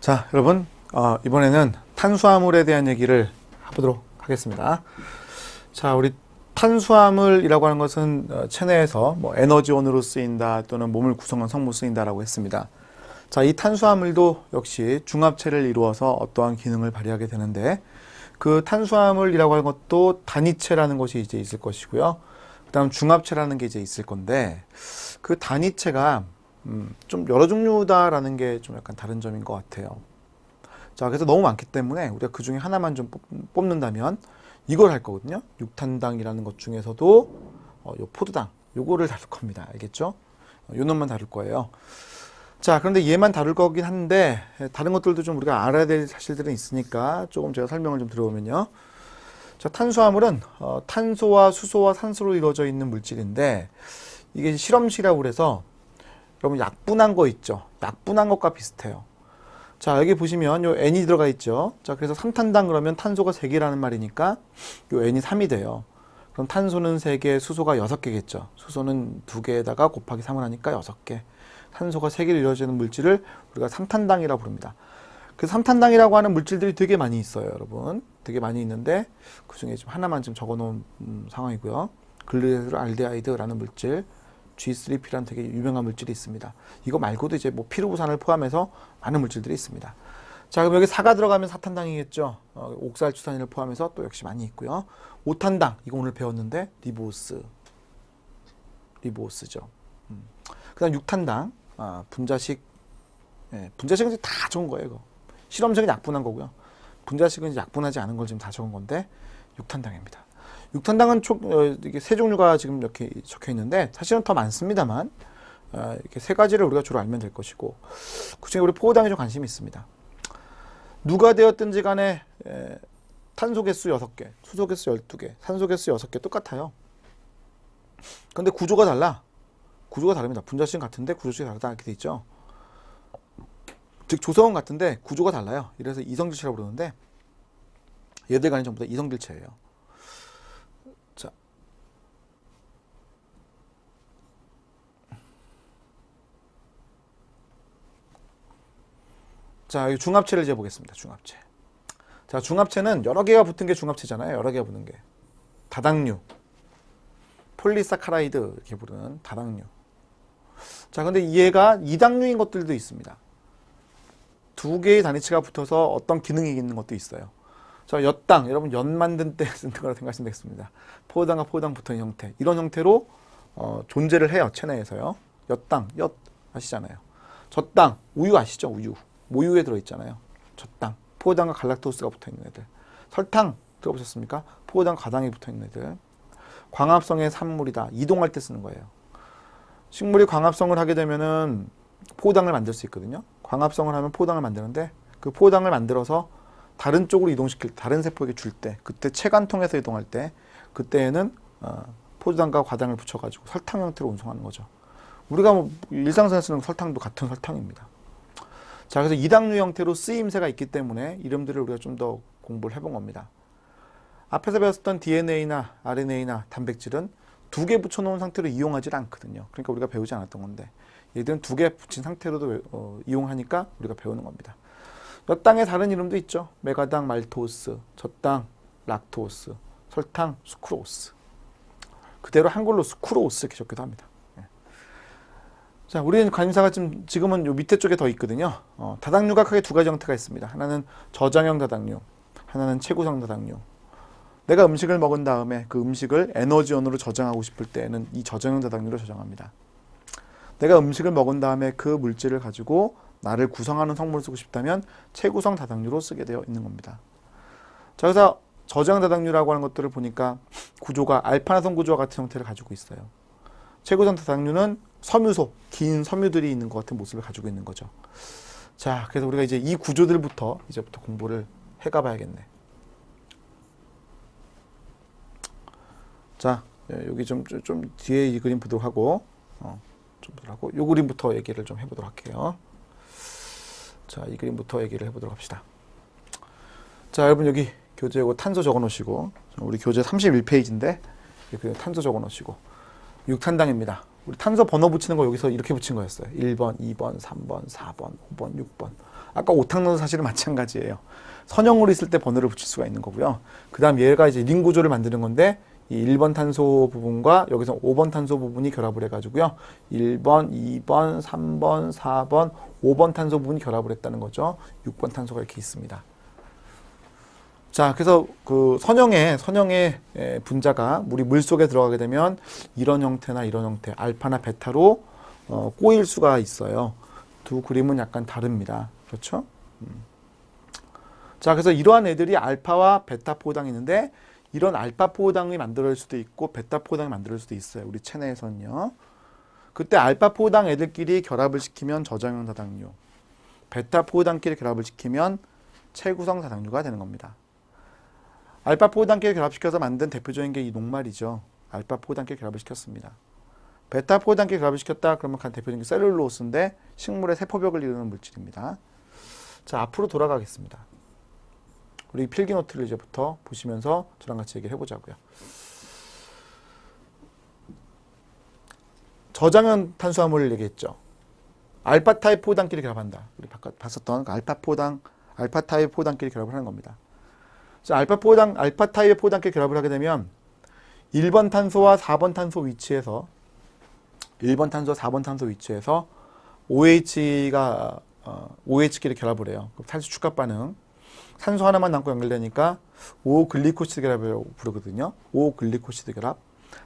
자, 여러분, 이번에는 탄수화물에 대한 얘기를 해보도록 하겠습니다. 자, 우리 탄수화물이라고 하는 것은 체내에서 뭐 에너지원으로 쓰인다 또는 몸을 구성하는 성분 쓰인다라고 했습니다. 자, 이 탄수화물도 역시 중합체를 이루어서 어떠한 기능을 발휘하게 되는데, 그 탄수화물이라고 하는 것도 단위체라는 것이 이제 있을 것이고요. 그다음 중합체라는 게 이제 있을 건데, 그 단위체가 좀 여러 종류다라는 게 좀 약간 다른 점인 것 같아요. 자, 그래서 너무 많기 때문에 우리가 그 중에 하나만 좀 뽑는다면 이걸 할 거거든요. 육탄당이라는 것 중에서도 요 포도당, 요거를 다룰 겁니다. 알겠죠? 요 놈만 다룰 거예요. 자, 그런데 얘만 다룰 거긴 한데 다른 것들도 좀 우리가 알아야 될 사실들은 있으니까 조금 제가 설명을 좀 들어보면요. 자, 탄수화물은 탄소와 수소와 산소로 이루어져 있는 물질인데, 이게 실험실이라고 그래서 여러분 약분한 거 있죠? 약분한 것과 비슷해요. 자, 여기 보시면 요 N이 들어가 있죠? 자, 그래서 3탄당 그러면 탄소가 3개라는 말이니까 요 N이 3이 돼요. 그럼 탄소는 3개, 수소가 6개겠죠. 수소는 2개에다가 곱하기 3을 하니까 6개. 탄소가 3개로 이루어지는 물질을 우리가 3탄당이라고 부릅니다. 그 3탄당이라고 하는 물질들이 되게 많이 있어요, 여러분. 되게 많이 있는데 그 중에 좀 하나만 좀 적어 놓은 상황이고요. 글리세롤알데하이드라는 물질, G3P라는 되게 유명한 물질이 있습니다. 이거 말고도 이제 뭐 피루부산을 포함해서 많은 물질들이 있습니다. 자, 그럼 여기 4가 들어가면 4탄당이겠죠. 옥살추산인을 포함해서 또 역시 많이 있고요. 5탄당, 이거 오늘 배웠는데 리보스죠. 그 다음 6탄당, 분자식, 분자식은 이제 다 적은 거예요. 이거 실험적인 약분한 거고요. 분자식은 이제 약분하지 않은 걸 지금 다 적은 건데 6탄당입니다. 6탄당은 이게 세 종류가 지금 이렇게 적혀 있는데 사실은 더 많습니다만, 이렇게 세 가지를 우리가 주로 알면 될 것이고, 그중에 우리 포도당에 좀 관심이 있습니다. 누가 되었든지 간에 탄소 개수 6개, 수소 개수 12개, 산소 개수 6개 똑같아요. 근데 구조가 달라. 구조가 다릅니다. 분자식은 같은데 구조식이 다르다 이렇게 돼 있죠. 즉 조성은 같은데 구조가 달라요. 이래서 이성질체라고 부르는데, 얘들 간이 전부 다 이성질체예요. 자, 이 중합체를 이제 보겠습니다. 중합체. 자, 중합체는 여러 개가 붙은 게 중합체잖아요. 여러 개가 붙는 게. 다당류, 폴리사카라이드 이렇게 부르는 다당류. 자, 근데 얘가 이당류인 것들도 있습니다. 2개의 단위체가 붙어서 어떤 기능이 있는 것도 있어요. 자, 엿당, 여러분 엿 만든 때 쓴 거라고 생각하시면 되겠습니다. 포도당과 포도당 붙은 형태. 이런 형태로 존재를 해요. 체내에서요. 엿당, 엿 아시잖아요. 젖당, 우유 아시죠? 우유. 모유에 들어있잖아요. 젖당, 포도당과 갈락토스가 붙어있는 애들. 설탕 들어보셨습니까? 포도당 과당이 붙어있는 애들. 광합성의 산물이다. 이동할 때 쓰는 거예요. 식물이 광합성을 하게 되면은 포도당을 만들 수 있거든요. 광합성을 하면 포도당을 만드는데, 그 포도당을 만들어서 다른 쪽으로 이동시킬 때, 다른 세포에게 줄 때, 그때 체관 통해서 이동할 때, 그때에는 포도당과 과당을 붙여가지고 설탕 형태로 운송하는 거죠. 우리가 뭐 일상생활에 쓰는 설탕도 같은 설탕입니다. 자, 그래서 이당류 형태로 쓰임새가 있기 때문에 이름들을 우리가 좀 더 공부를 해본 겁니다. 앞에서 배웠던 DNA나 RNA나 단백질은 2개 붙여놓은 상태로 이용하지 않거든요. 그러니까 우리가 배우지 않았던 건데, 얘들은 2개 붙인 상태로도 이용하니까 우리가 배우는 겁니다. 엿당의 다른 이름도 있죠. 메가당, 말토스, 젖당, 락토스, 설탕, 수크로스. 그대로 한글로 수크로스 이렇게 적기도 합니다. 자, 우리는 관심사가 지금은 요 밑에 쪽에 더 있거든요. 다당류가 크게 2가지 형태가 있습니다. 하나는 저장형 다당류, 하나는 체구성 다당류. 내가 음식을 먹은 다음에 그 음식을 에너지원으로 저장하고 싶을 때에는 이 저장형 다당류로 저장합니다. 내가 음식을 먹은 다음에 그 물질을 가지고 나를 구성하는 성분을 쓰고 싶다면 체구성 다당류로 쓰게 되어 있는 겁니다. 자, 그래서 저장 다당류라고 하는 것들을 보니까 구조가 알파나선 구조와 같은 형태를 가지고 있어요. 체구성 다당류는 섬유소, 긴 섬유들이 있는 것 같은 모습을 가지고 있는 거죠. 자, 그래서 우리가 이제 이 구조들부터 이제부터 공부를 해가 봐야겠네. 자, 여기 좀 뒤에 이 그림 보도록 하고, 요 그림부터 얘기를 좀 해보도록 할게요. 자, 이 그림부터 얘기를 해보도록 합시다. 자, 여러분 여기 교재 이거 탄소 적어 놓으시고, 우리 교재 31페이지인데, 탄소 적어 놓으시고, 6탄당입니다. 우리 탄소 번호 붙이는 거 여기서 이렇게 붙인 거였어요. 1번, 2번, 3번, 4번, 5번, 6번. 아까 오탕노도 사실은 마찬가지예요. 선형으로 있을 때 번호를 붙일 수가 있는 거고요. 그 다음 얘가 이제 링 구조를 만드는 건데 이 1번 탄소 부분과 여기서 5번 탄소 부분이 결합을 해가지고요. 1번, 2번, 3번, 4번, 5번 탄소 부분이 결합을 했다는 거죠. 6번 탄소가 이렇게 있습니다. 자, 그래서 그 선형의 분자가 우리 물 속에 들어가게 되면 이런 형태나 이런 형태, 알파나 베타로 꼬일 수가 있어요. 두 그림은 약간 다릅니다. 그렇죠? 자, 그래서 이러한 애들이 알파와 베타 포당이 있는데 이런 알파 포당이 만들어질 수도 있고 베타 포당이 만들어질 수도 있어요. 우리 체내에서는요. 그때 알파 포당 애들끼리 결합을 시키면 저장형 다당류, 베타 포당끼리 결합을 시키면 체구성 다당류가 되는 겁니다. 알파 포당끼리 결합시켜서 만든 대표적인 게 이 녹말이죠. 알파 포당끼리 결합을 시켰습니다. 베타 포당끼리 결합을 시켰다 그러면 대표적인 게 셀룰로스인데 식물의 세포벽을 이루는 물질입니다. 자, 앞으로 돌아가겠습니다. 우리 필기노트를 이제부터 보시면서 저랑 같이 얘기를 해보자고요. 저장형 탄수화물을 얘기했죠. 알파 타입 포당끼리 결합한다. 우리 봤었던 알파 타입 포당끼리 결합을 하는 겁니다. 자, 알파 타입의 포당끼리 결합을 하게 되면 1번 탄소와 4번 탄소 위치에서 1번 탄소, 4번 탄소 위치에서 OH가 OH끼리 결합을 해요. 탄소 축합 반응. 산소 하나만 남고 연결되니까 5글리코시드 결합이라고 부르거든요. 5글리코시드 결합.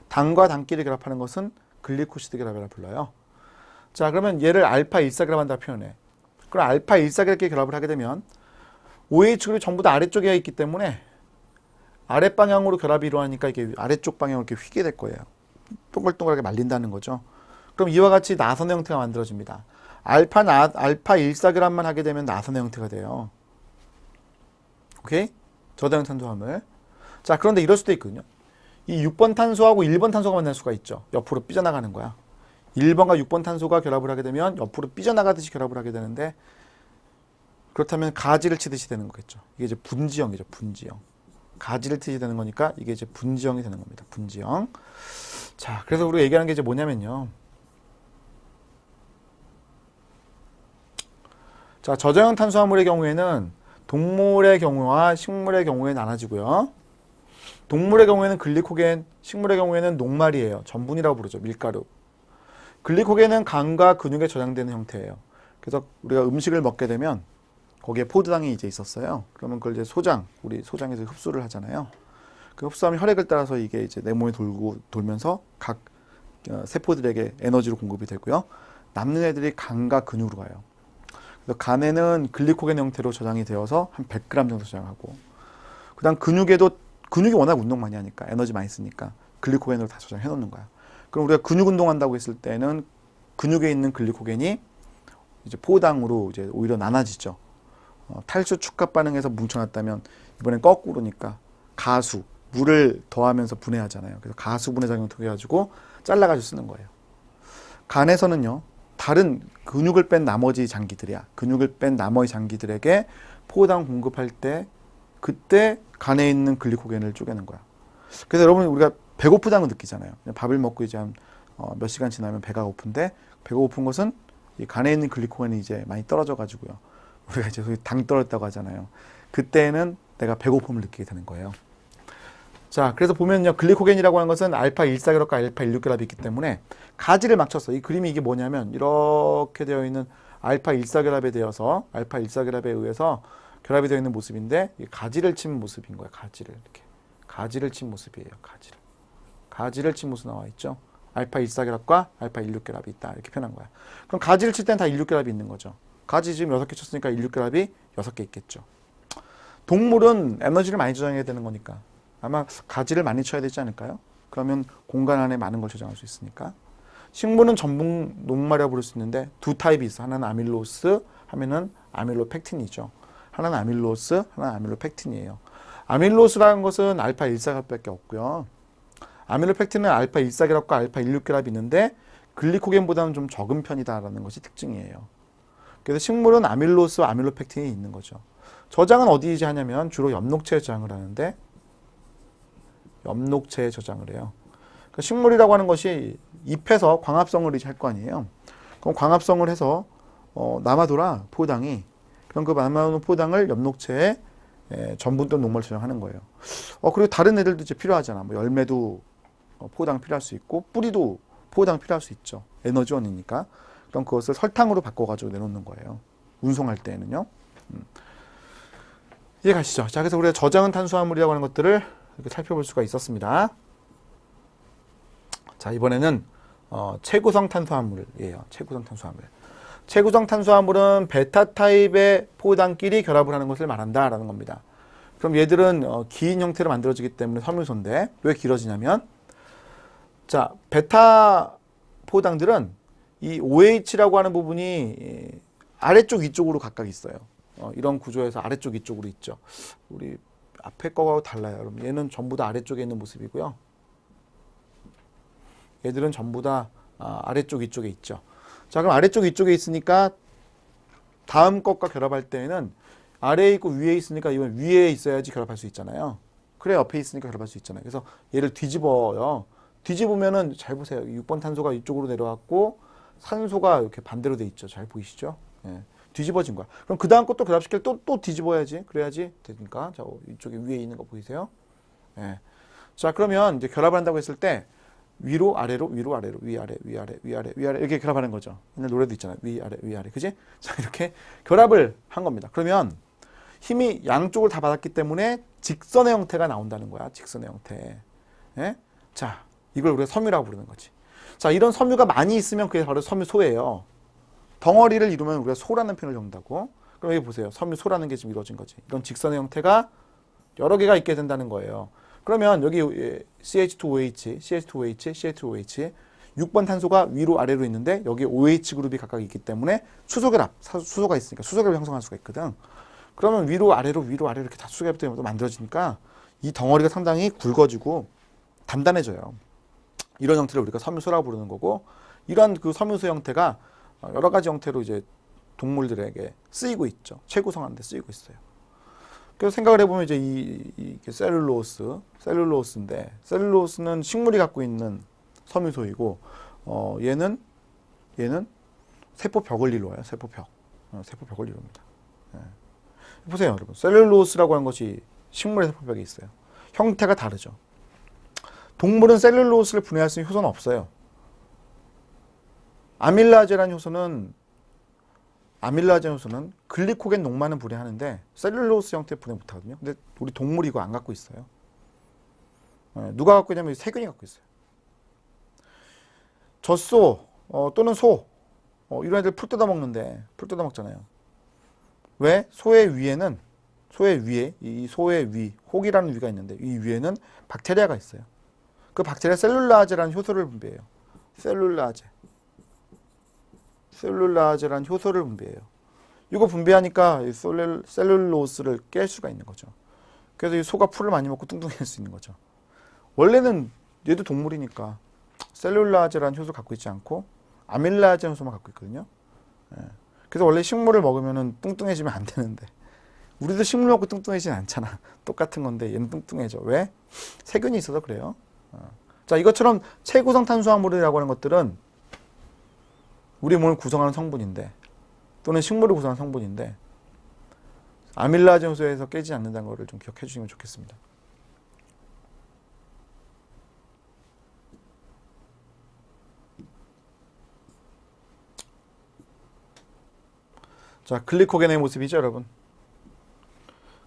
당과 당끼리 결합하는 것은 글리코시드 결합이라고 불러요. 자, 그러면 얘를 알파 1사결합한다 표현해. 그럼 알파 1사결합끼리 결합을 하게 되면 OH그룹이 전부 다 아래쪽에 있기 때문에 아랫방향으로 결합이 일어나니까 이게 아래쪽 방향으로 이렇게 휘게 될 거예요. 동글동글하게 말린다는 거죠. 그럼 이와 같이 나선의 형태가 만들어집니다. 알파 1사결합만 하게 되면 나선의 형태가 돼요. 오케이? 저장형 탄수화물. 자, 그런데 이럴 수도 있거든요. 이 6번 탄소하고 1번 탄소가 만날 수가 있죠. 옆으로 삐져나가는 거야. 1번과 6번 탄소가 결합을 하게 되면 옆으로 삐져나가듯이 결합을 하게 되는데 그렇다면 가지를 치듯이 되는 거겠죠. 이게 이제 분지형이죠. 분지형. 가지를 치듯이 되는 거니까 이게 이제 분지형이 되는 겁니다. 분지형. 자, 그래서 우리가 얘기하는 게 이제 뭐냐면요. 자, 저장형 탄수화물의 경우에는 동물의 경우와 식물의 경우에 나눠지고요. 동물의 경우에는 글리코겐, 식물의 경우에는 녹말이에요. 전분이라고 부르죠. 밀가루. 글리코겐은 간과 근육에 저장되는 형태예요. 그래서 우리가 음식을 먹게 되면 거기에 포도당이 이제 있었어요. 그러면 그걸 이제 우리 소장에서 흡수를 하잖아요. 그 흡수하면 혈액을 따라서 이게 이제 내 몸에 돌면서 각 세포들에게 에너지로 공급이 되고요. 남는 애들이 간과 근육으로 가요. 그래서 간에는 글리코겐 형태로 저장이 되어서 한 100g 정도 저장하고, 그 다음 근육이 워낙 운동 많이 하니까 에너지 많이 쓰니까 글리코겐으로 다 저장해 놓는 거야. 그럼 우리가 근육 운동한다고 했을 때는 근육에 있는 글리코겐이 이제 포당으로 이제 오히려 나눠지죠. 탈수 축합 반응에서 뭉쳐놨다면 이번엔 거꾸로니까 물을 더하면서 분해하잖아요. 그래서 가수 분해 작용을 통해 가지고 잘라가지고 쓰는 거예요. 간에서는요, 다른 근육을 뺀 나머지 장기들에게 포당 공급할 때 그때 간에 있는 글리코겐을 쪼개는 거야. 그래서 여러분 우리가 배고프다는 걸 느끼잖아요. 밥을 먹고 이제 한 몇 시간 지나면 배가 고픈데, 배가 고픈 것은 이 간에 있는 글리코겐이 이제 많이 떨어져 가지고요. 우리가 이제 당 떨어졌다고 하잖아요. 그때는 내가 배고픔을 느끼게 되는 거예요. 자, 그래서 보면요, 글리코겐이라고 하는 것은 알파 1사결합과 알파 16결합이 있기 때문에 가지를 맞췄어. 이 그림이 이게 뭐냐면 이렇게 되어 있는 알파 1사결합에 되어서 알파 1사결합에 의해서 결합이 되어 있는 모습인데, 가지를 친 모습인 거예요. 가지를 친 모습이에요. 가지를 친 모습 나와 있죠. 알파 1사결합과 알파 16결합이 있다, 이렇게 표현한 거야. 그럼 가지를 칠 때는 다 16결합이 있는 거죠. 가지 지금 6개 쳤으니까 16결합이 6개 있겠죠. 동물은 에너지를 많이 저장해야 되는 거니까 아마 가지를 많이 쳐야 되지 않을까요? 그러면 공간 안에 많은 걸 저장할 수 있으니까. 식물은 전분 녹말이라고 부를 수 있는데 두 타입이 있어. 하나는 아밀로스, 하면은 아밀로펙틴이죠. 하나는 아밀로스, 하나는 아밀로펙틴이에요. 아밀로스라는 것은 알파 1사결합밖에 없고요. 아밀로펙틴은 알파 1사결합과 알파 16결합이 있는데 글리코겐보다는 좀 적은 편이다라는 것이 특징이에요. 그래서 식물은 아밀로스와 아밀로펙틴이 있는 거죠. 저장은 어디에 하냐면 주로 엽록체에 저장을 하는데, 엽록체에 저장을 해요. 그러니까 식물이라고 하는 것이 잎에서 광합성을 의지할 거 아니에요. 그럼 광합성을 해서 남아돌아 포당이 그럼 그 남아도는 포당을 엽록체에 전분 또는 녹말로 저장하는 거예요. 그리고 다른 애들도 이제 필요하잖아. 뭐 열매도 포당 필요할 수 있고 뿌리도 포당 필요할 수 있죠. 에너지원이니까. 그럼 그것을 설탕으로 바꿔가지고 내놓는 거예요. 운송할 때에는요. 이해 가시죠? 자, 그래서 우리가 저장은 탄수화물이라고 하는 것들을 이렇게 살펴볼 수가 있었습니다. 자, 이번에는 체구성 탄수화물이에요. 체구성 탄수화물. 체구성 탄수화물은 베타 타입의 포당끼리 결합을 하는 것을 말한다라는 겁니다. 그럼 얘들은 긴 형태로 만들어지기 때문에 섬유소인데 왜 길어지냐면 자, 베타 포당들은 이 OH라고 하는 부분이 아래쪽 위쪽으로 각각 있어요. 이런 구조에서 아래쪽 위쪽으로 있죠. 우리 앞에 거하고 달라요. 여러분. 얘는 전부 다 아래쪽에 있는 모습이고요. 얘들은 전부 다 아래쪽 위쪽에 있죠. 자, 그럼 아래쪽 위쪽에 있으니까 다음 것과 결합할 때에는 아래에 있고 위에 있으니까 이건 위에 있어야지 결합할 수 있잖아요. 그래 옆에 있으니까 결합할 수 있잖아요. 그래서 얘를 뒤집어요. 뒤집으면은 잘 보세요. 6번 탄소가 이쪽으로 내려왔고 산소가 이렇게 반대로 돼 있죠. 잘 보이시죠? 예. 뒤집어진 거야. 그럼 그 다음 것도 결합시킬 또 뒤집어야지. 그래야지 되니까. 자, 이쪽에 위에 있는 거 보이세요? 예. 자, 그러면 이제 결합을 한다고 했을 때 위로 아래로 위로 아래로 위아래 위아래 위아래 위아래 이렇게 결합하는 거죠. 옛날 노래도 있잖아요. 위아래 위아래. 그지? 자, 이렇게 결합을 한 겁니다. 그러면 힘이 양쪽을 다 받았기 때문에 직선의 형태가 나온다는 거야. 직선의 형태. 예? 자, 이걸 우리가 섬유라고 부르는 거지. 자, 이런 섬유가 많이 있으면 그게 바로 섬유소예요. 덩어리를 이루면 우리가 소라는 표현을 적는다고. 그럼 여기 보세요. 섬유소라는 게 지금 이루어진 거지. 이런 직선의 형태가 여러 개가 있게 된다는 거예요. 그러면 여기 CH2OH, CH2OH, CH2OH 6번 탄소가 위로 아래로 있는데 여기 OH 그룹이 각각 있기 때문에 수소결합, 수소가 있으니까 수소결합을 형성할 수가 있거든. 그러면 위로 아래로 이렇게 다 수소결합이 만들어지니까 이 덩어리가 상당히 굵어지고 단단해져요. 이런 형태를 우리가 섬유소라고 부르는 거고 이러한 그 섬유소 형태가 여러 가지 형태로 이제 동물들에게 쓰이고 있죠. 체구성하는 데 쓰이고 있어요. 그래서 생각을 해보면 이제 이게 셀룰로스인데 셀룰로스는 식물이 갖고 있는 섬유소이고 얘는 세포벽을 이루어요. 세포벽을 이룹니다. 예. 보세요, 여러분. 셀룰로스라고 하는 것이 식물의 세포벽에 있어요. 형태가 다르죠. 동물은 셀룰로스를 분해할 수 있는 효소는 없어요. 아밀라제라는 효소는 글리코겐 녹만은 분해하는데 셀룰로스 형태 분해 못하거든요. 근데 우리 동물이 이거 안 갖고 있어요. 누가 갖고 있냐면 세균이 갖고 있어요. 젖소 또는 소 이런 애들 풀 뜯어 먹잖아요. 왜? 소의 위에 이 소의 위, 혹이라는 위가 있는데 이 위에는 박테리아가 있어요. 그 박테리아 셀룰라제라는 효소를 분비해요. 셀룰라제라는 효소를 분비해요. 이거 분비하니까 셀룰로스를 깰 수가 있는 거죠. 그래서 이 소가 풀을 많이 먹고 뚱뚱해질 수 있는 거죠. 원래는 얘도 동물이니까 셀룰라제라는 효소를 갖고 있지 않고 아밀라제 효소만 갖고 있거든요. 예. 그래서 원래 식물을 먹으면 뚱뚱해지면 안 되는데 우리도 식물 먹고 뚱뚱해지진 않잖아. 똑같은 건데 얘는 뚱뚱해져. 왜? 세균이 있어서 그래요. 자, 이것처럼 체구성 탄수화물이라고 하는 것들은 우리 몸을 구성하는 성분인데 또는 식물을 구성하는 성분인데 아밀라제 효소에서 깨지지 않는다는 것을 좀 기억해 주시면 좋겠습니다. 자, 글리코겐의 모습이죠, 여러분.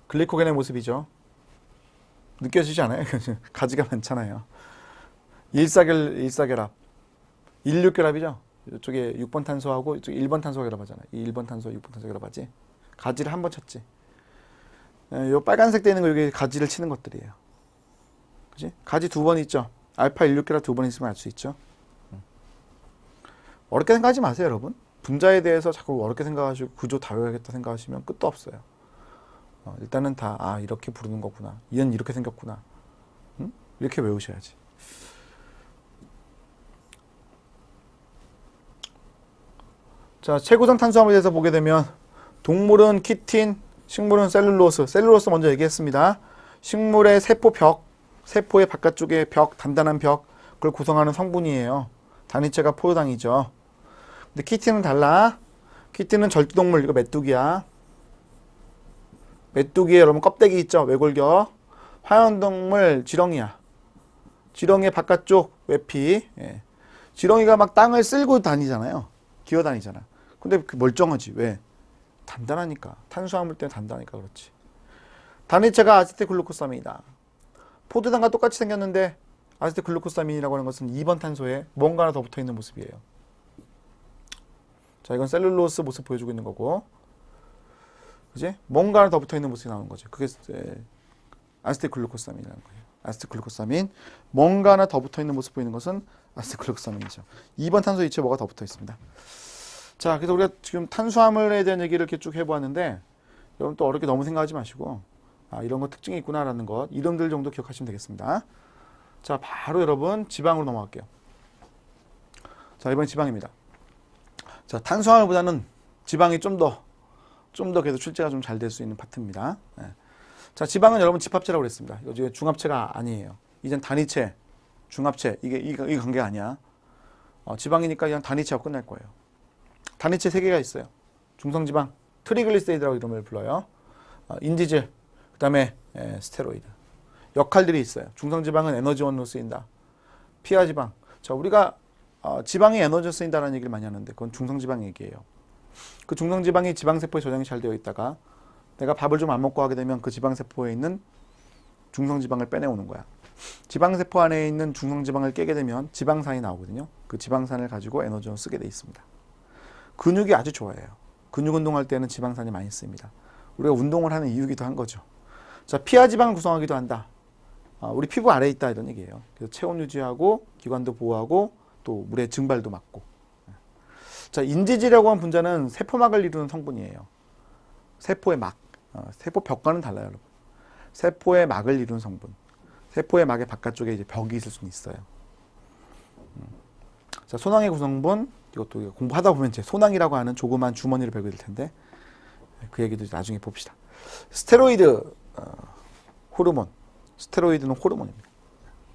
글리코겐의 모습이죠. 느껴지지 않아요? 가지가 많잖아요. 일사결합. 16결합이죠. 이쪽에 6번 탄소하고 이쪽에 1번 탄소가 결합하잖아요. 이 1번 탄소, 6번 탄소 결합하지. 가지를 한 번 쳤지. 요 빨간색 되는 거 여기 가지를 치는 것들이에요. 그지? 가지 두 번 있죠. 알파 16결합 두 번 있으면 알 수 있죠. 어렵게 생각하지 마세요, 여러분. 분자에 대해서 자꾸 어렵게 생각하시고 구조 다 외워야겠다 생각하시면 끝도 없어요. 일단은 다 이렇게 부르는 거구나. 얘는 이렇게 생겼구나. 응? 이렇게 외우셔야지. 자, 체구성 탄수화물에 대해서 보게 되면 동물은 키틴, 식물은 셀룰로스. 셀룰로스 먼저 얘기했습니다. 식물의 세포벽, 세포의 바깥쪽에 벽, 단단한 벽. 그걸 구성하는 성분이에요. 단위체가 포도당이죠. 근데 키티는 달라. 키티는 절두동물, 이거 메뚜기야. 메뚜기에 여러분 껍데기 있죠? 외골격. 화염동물 지렁이야. 지렁이의 바깥쪽 외피. 예. 지렁이가 막 땅을 쓸고 다니잖아요. 기어 다니잖아. 근데 그 멀쩡하지. 왜? 단단하니까. 탄수화물 때문에 단단하니까 그렇지. 단위체가 아세틸글루코사민이다. 포도당과 똑같이 생겼는데 아세틸글루코사민이라고 하는 것은 2번 탄소에 뭔가 하나 더 붙어있는 모습이에요. 자, 이건 셀룰로스 모습 보여주고 있는 거고, 그지? 뭔가 하나 더 붙어있는 모습이 나오는 거죠. 그게 아세틸글루코사민이라는 거예요. 아세틸글루코사민. 뭔가 하나 더 붙어있는 모습 보이는 것은 아세틸글루코사민이죠. 2번 탄소 이체에 뭐가 더 붙어 있습니다. 자, 그래서 우리가 지금 탄수화물에 대한 얘기를 이렇게 쭉 해보았는데, 여러분 또 어렵게 너무 생각하지 마시고, 이런 거 특징이 있구나라는 것, 이름들 정도 기억하시면 되겠습니다. 자, 바로 여러분 지방으로 넘어갈게요. 자, 이번 지방입니다. 자, 탄수화물보다는 지방이 좀 더 계속 출제가 좀 잘 될 수 있는 파트입니다. 네. 자, 지방은 여러분 집합체라고 그랬습니다. 이거 중합체가 아니에요. 이젠 단위체, 중합체, 이 관계가 아니야. 지방이니까 그냥 단위체하고 끝날 거예요. 단위체 3개가 있어요. 중성지방, 트리글리세리드라고 이름을 불러요. 인지질, 그 다음에 스테로이드. 역할들이 있어요. 중성지방은 에너지원으로 쓰인다. 피하지방. 자, 우리가 지방이 에너지로 쓰인다는 얘기를 많이 하는데 그건 중성지방 얘기예요. 그 중성지방이 지방세포에 저장이 잘 되어 있다가 내가 밥을 좀 안 먹고 하게 되면 그 지방세포에 있는 중성지방을 빼내오는 거야. 지방세포 안에 있는 중성지방을 깨게 되면 지방산이 나오거든요. 그 지방산을 가지고 에너지원으로 쓰게 돼 있습니다. 근육이 아주 좋아해요. 근육 운동할 때는 지방산이 많이 쓰입니다. 우리가 운동을 하는 이유기도 한 거죠. 자, 피하지방을 구성하기도 한다. 우리 피부 아래에 있다 이런 얘기예요. 그래서 체온 유지하고 기관도 보호하고 또 물의 증발도 막고. 자, 인지질이라고 하는 분자는 세포막을 이루는 성분이에요. 세포의 막. 세포 벽과는 달라요, 여러분. 세포의 막을 이루는 성분. 세포의 막의 바깥쪽에 이제 벽이 있을 수는 있어요. 자, 소낭의 구성분. 이것도 공부하다 보면 이제 소낭이라고 하는 조그만 주머니를 배우게 될 텐데 그 얘기도 나중에 봅시다. 스테로이드 호르몬. 스테로이드는 호르몬입니다.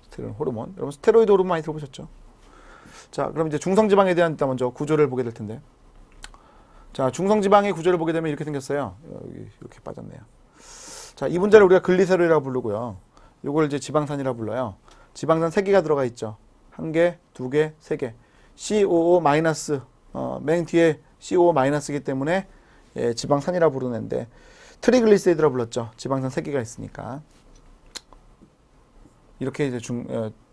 스테로이드 호르몬. 여러분 스테로이드 호르몬 많이 들어보셨죠? 자, 그럼 이제 중성지방에 대한 일단 먼저 구조를 보게 될 텐데. 자, 중성지방의 구조를 보게 되면 이렇게 생겼어요. 여기 이렇게 빠졌네요. 자, 이 분자를 우리가 글리세롤이라고 부르고요. 이걸 이제 지방산이라고 불러요. 지방산 3개가 들어가 있죠. 1개, 2개, 3개. COO 마이너스, 맨 뒤에 COO 마이너스이기 때문에 지방산이라고 부르는데 트리글리세리드라고 불렀죠. 지방산 3개가 있으니까. 이렇게 이제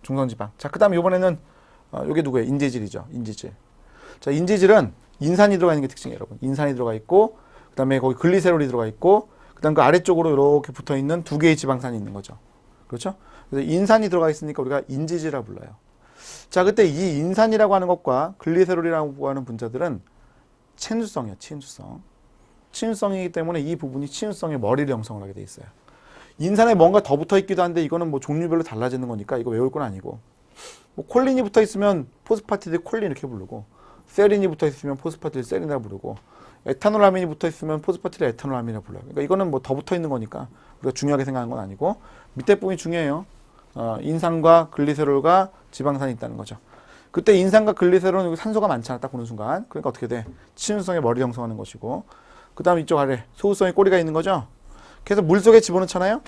중성지방. 자, 그 다음에 이번에는 이게 누구예요? 인지질이죠. 인지질. 자, 인지질은 인산이 들어가 있는 게 특징이에요, 여러분. 인산이 들어가 있고, 그 다음에 거기 글리세롤이 들어가 있고, 그 다음 그 아래쪽으로 이렇게 붙어 있는 2개의 지방산이 있는 거죠. 그렇죠? 그래서 인산이 들어가 있으니까 우리가 인지질이라고 불러요. 자, 그때 이 인산이라고 하는 것과 글리세롤이라고 하는 분자들은 친수성이에요, 친수성. 친수성이기 때문에 이 부분이 친수성의 머리를 형성을 하게 돼 있어요. 인산에 뭔가 더 붙어 있기도 한데 이거는 뭐 종류별로 달라지는 거니까 이거 외울 건 아니고. 뭐 콜린이 붙어 있으면 포스파티드 콜린 이렇게 부르고, 세린이 붙어 있으면 포스파티드 세린이라고 부르고, 에탄올아민이 붙어 있으면 포스파티드 에탄올아민이라고 불러요. 그러니까 이거는 뭐 더 붙어 있는 거니까 우리가 중요하게 생각하는 건 아니고 밑에 부분이 중요해요. 인산과 글리세롤과 지방산이 있다는 거죠. 그때 인산과 글리세롤은 여기 산소가 많잖아, 딱 보는 순간. 그러니까 어떻게 돼? 친수성의 머리를 형성하는 것이고, 그 다음 이쪽 아래 소수성의 꼬리가 있는 거죠. 그래서 물속에 집어넣잖아요.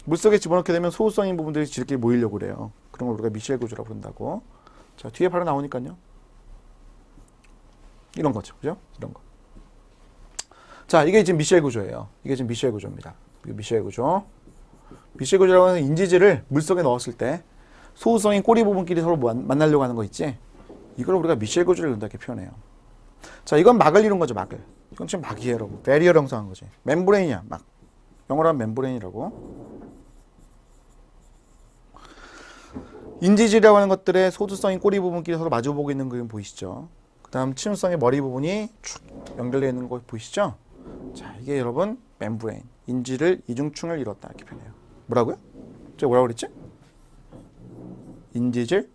물속에 집어넣게 되면 소수성인 부분들이 지들끼리 모이려고 그래요. 그런 걸 우리가 미셸 구조라고 부른다고. 자, 뒤에 바로 나오니까요. 이런 거죠. 그죠? 이런 거. 자, 이게 지금 미셸 구조예요. 이게 지금 미셸 구조입니다. 이게 미셸 구조. 미셸 구조라고 하는 인지질을 물속에 넣었을 때 소수성인 꼬리 부분끼리 서로 만나려고 하는 거 있지? 이걸 우리가 미셸 구조를 이렇게 표현해요. 자, 이건 막을 이룬 거죠, 막을. 이건 지금 막이에요, 여러분. 베리어를 형성한 거지. 멤브레인이야, 막. 영어로 하면 멤브레인이라고. 인지질이라고 하는 것들의 소수성인 꼬리 부분끼리 서로 마주보고 있는 그림 보이시죠? 그 다음 친수성의 머리 부분이 쭉 연결되어 있는 거 보이시죠? 자, 이게 여러분 멤브레인. 인지를 이중충을 이뤘다 이렇게 표현해요. 뭐라고요? 제가 뭐라고 그랬지? 인지질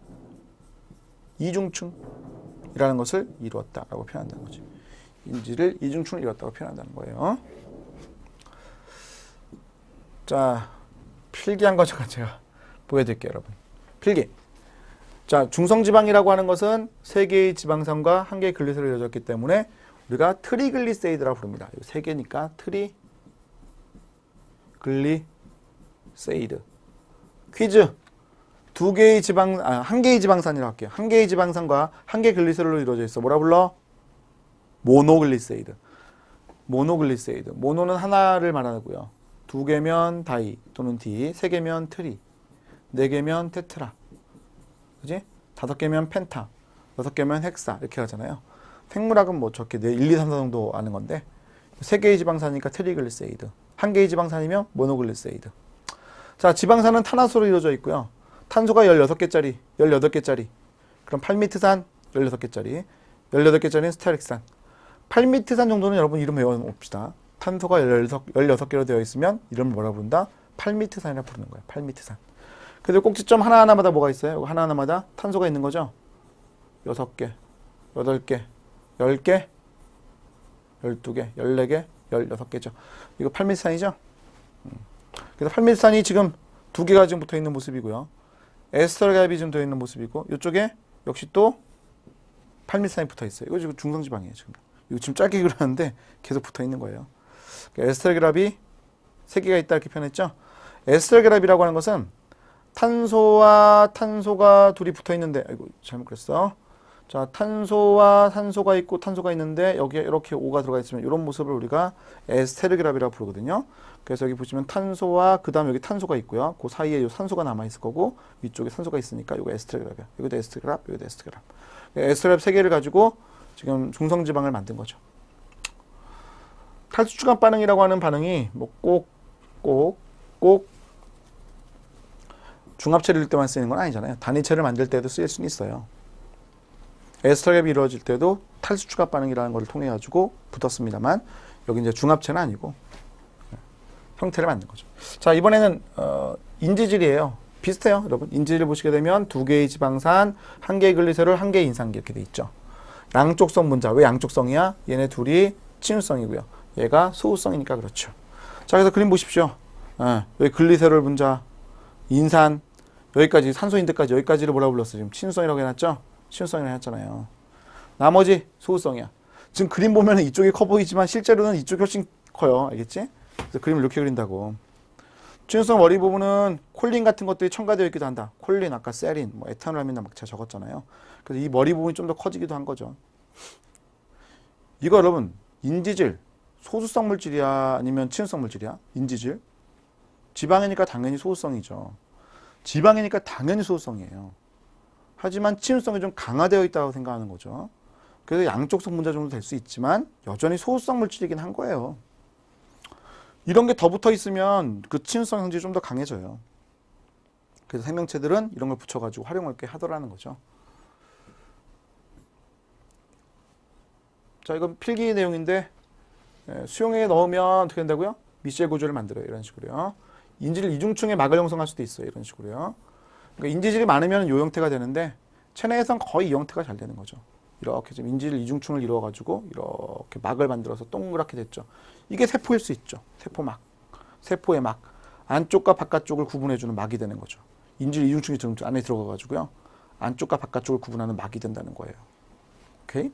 이중충이라는 것을 이루었다라고 표현한다는 거지. 인지를 이중충을 이뤘다고 표현한다는 거예요. 자, 필기한 거 제가 보여드릴게요, 여러분. 필기. 자, 중성지방이라고 하는 것은 3개의 지방산과 1개의 글리세롤이 이루어졌기 때문에 우리가 트리글리세이드라고 부릅니다. 3개니까 트리글리세이드. 퀴즈. 1개의 지방산이라고 할게요. 1개의 지방산과 1개의 글리세롤로 이루어져 있어. 뭐라 불러? 모노글리세이드. 모노글리세이드. 모노는 하나를 말하고요. 2개면 다이 또는 디, 3개면 트리, 4개면 테트라. 그지? 5개면 펜타, 6개면 헥사 이렇게 하잖아요. 생물학은 뭐 저렇게 1, 2, 3, 4 정도 아는 건데 3개의 지방산이니까 트리글리세이드, 1개의 지방산이면 모노글리세이드. 자, 지방산은 탄화수로 이루어져 있고요. 탄소가 16개짜리, 18개짜리. 그럼 팔미트산 16개짜리, 18개짜리는 스테아릭산. 팔미트산 정도는 여러분 이름 외워봅시다. 탄소가 16개로 되어 있으면 이름을 뭐라 부른다? 팔미트산이라 부르는 거예요. 팔미트산. 그래서 꼭지점 하나하나마다 뭐가 있어요? 하나하나마다 탄소가 있는 거죠? 6개, 8개, 10개, 12개, 14개, 16개죠. 이거 팔미트산이죠? 그래서 팔미트산이 지금 2개가 지금 붙어 있는 모습이고요. 에스터르갑이 지금 되어 있는 모습이고, 이쪽에 역시 또 팔미트산이 붙어 있어요. 이거 지금 중성지방이에요, 지금. 이거 지금 짧게 그렸는데 계속 붙어 있는 거예요. 에스터르갑이 3개가 있다 이렇게 표현했죠? 에스터르갑이라고 하는 것은 탄소와 탄소가 둘이 붙어 있는데, 아이고, 잘못 그랬어. 자, 탄소와 산소가 있고 탄소가 있는데 여기에 이렇게 O가 들어가 있으면 이런 모습을 우리가 에스테르그랍이라고 부르거든요. 그래서 여기 보시면 탄소와 그 다음 여기 탄소가 있고요. 그 사이에 요 산소가 남아 있을 거고 위쪽에 산소가 있으니까 이거 에스테르그랍이야. 여기도 에스테르그랍, 여기도 에스테르그랍. 에스테르그랍 3개를 가지고 지금 중성지방을 만든 거죠. 탈수축합 반응이라고 하는 반응이 뭐 꼭 중합체를 일 때만 쓰이는 건 아니잖아요. 단위체를 만들 때도 쓰일 수는 있어요. 에스터랩이 이루어질 때도 탈수축합 반응이라는 걸 통해 가지고 붙었습니다만 여기 이제 중합체는 아니고 형태를 만든 거죠. 자, 이번에는 인지질이에요. 비슷해요, 여러분. 인지질 보시게 되면 2개의 지방산, 1개의 글리세롤, 1개의 인산기 이렇게 돼 있죠. 양쪽성 분자. 왜 양쪽성이야? 얘네 둘이 친유성이고요. 얘가 소우성이니까 그렇죠. 자, 그래서 그림 보십시오. 여기 글리세롤 분자, 인산, 여기까지 산소인데까지 여기까지를 뭐라고 불렀어요? 지금 친유성이라고 해놨죠? 친유성이라고 해놨잖아요. 나머지 소우성이야. 지금 그림 보면 이쪽이 커 보이지만 실제로는 이쪽이 훨씬 커요. 알겠지? 그래서 그림을 이렇게 그린다고. 친유성 머리 부분은 콜린 같은 것들이 첨가되어 있기도 한다. 콜린, 아까 세린, 뭐 에탄올암이나 막 제가 적었잖아요. 그래서 이 머리 부분이 좀 더 커지기도 한 거죠. 이거 여러분, 인지질, 소수성 물질이야? 아니면 친유성 물질이야? 인지질? 지방이니까 당연히 소수성이죠. 지방이니까 당연히 소수성이에요. 하지만 친유성이 좀 강화되어 있다고 생각하는 거죠. 그래서 양쪽성 분자 정도 될 수 있지만 여전히 소수성 물질이긴 한 거예요. 이런 게 더 붙어 있으면 그 친유성 성질이 좀 더 강해져요. 그래서 생명체들은 이런 걸 붙여가지고 활용할 게 하더라는 거죠. 자, 이건 필기 내용인데 수용액에 넣으면 어떻게 된다고요? 미셸 구조를 만들어요. 이런 식으로요. 인지질 이중충의 막을 형성할 수도 있어요. 이런 식으로요. 그러니까 인지질이 많으면 이 형태가 되는데 체내에선 거의 이 형태가 잘 되는 거죠. 이렇게 지금 인지질 이중충을 이루어가지고 이렇게 막을 만들어서 동그랗게 됐죠. 이게 세포일 수 있죠. 세포막. 세포의 막. 안쪽과 바깥쪽을 구분해주는 막이 되는 거죠. 인지질 이중충이 안에 들어가가지고요. 안쪽과 바깥쪽을 구분하는 막이 된다는 거예요. 오케이?